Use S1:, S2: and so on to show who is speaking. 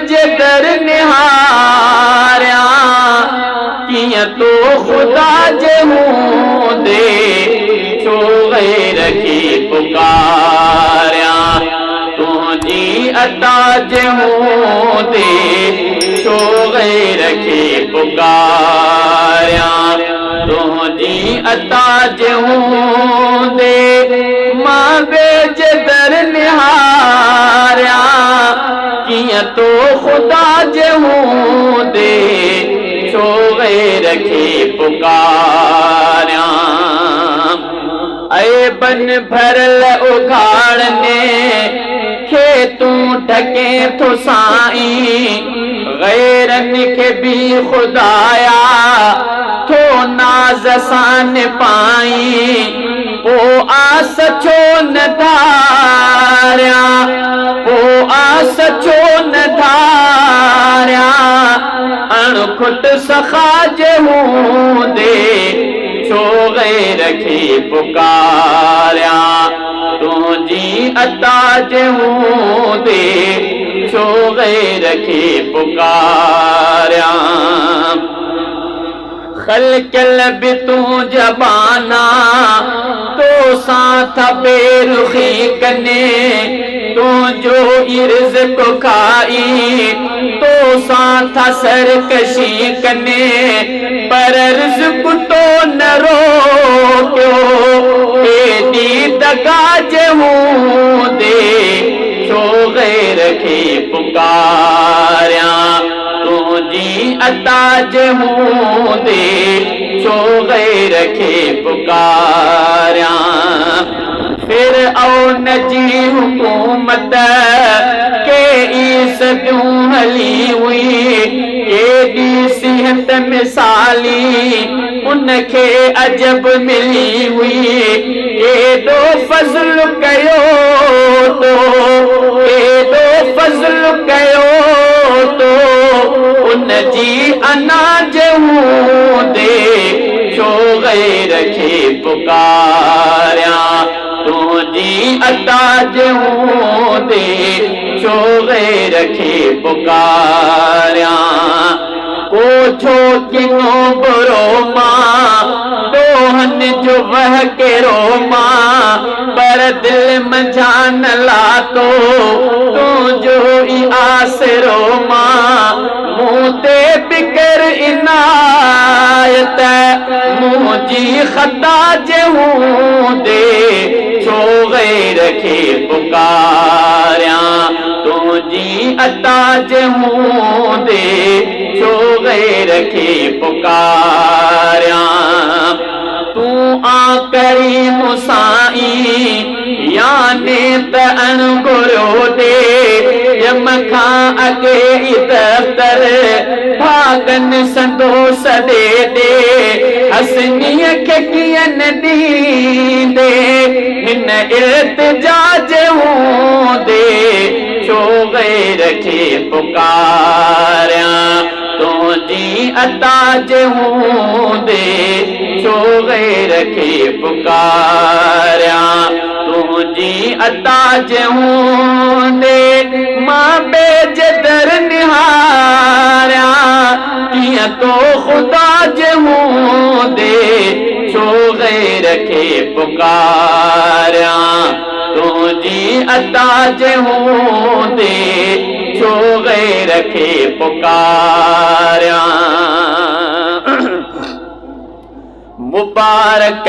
S1: जदर निहारिया किया तो खुदा जहूं दे छो गैर की पुकारिया तुझी अता जहूं दे छो गैर की पुकारिया तुझी अता जहूं दे मां बेजदर निहारिया किया तो खुदा जहूं दे छो गैर की पुकारिया ऐ बन भरल उघाड़ने खेतूं ढके तो साईं गैरन के भी खुदाया तो नाज सान पाई पो आस छो न धारिया पो आस छो न धारिया अणखुट सखा जहूं दे छो गैर की पुकारिया तुझी अता जहूं दे छो गैर की पुकारिया खलकल भी तू जबाना तो साथ बेरुखी कने तो जो इर्ज को खाई तो साथ सरकशी कने पर रिज़्क़ तो न रोक्यो तेरी दगा जहूं दे छो गैर की पुकारिया तुझी अता जहूं दे छो गैर की पुकारिया फिर औन जी हुकूमत के ईसदियों हली हुई एडी सिहत मिसाली उनखे अजब मिली हुई एडो फज़ल कयो तो एडो फज़ल कयो तो उनजी अना जहूं दे छो गैर की पुकारिया तुझी अता जहूं दे छो गैर की पुकारिया को छो किनो बुरो मां दोहन जो वह के रो मां पर दिल मंझान ला तो जो ई आसरो मां मुँह ते बिकर इनायत मुझी खता जहूं दे छो गैर की पुकारिया तुझी अता जहूं दे छो गैर की पुकारिया तू आ करीम साईं याने त अणगुरो दे यम खां अगे दफ्तर भागन संदोस दे दे हसनीअ खे कीअं ॾींदे हिन इल्तिजा जहूं दे छो गैर की पुकारिया तुझी अता जहूं दे छो गैर की पुकारिया तुझी अता जहूं दे मां बेजदर निहारिया किया तो खुदा जहूं दे छो गैर की पुकारिया तुझी अता जहूं दे छो गैर की पुकारिया मुबारक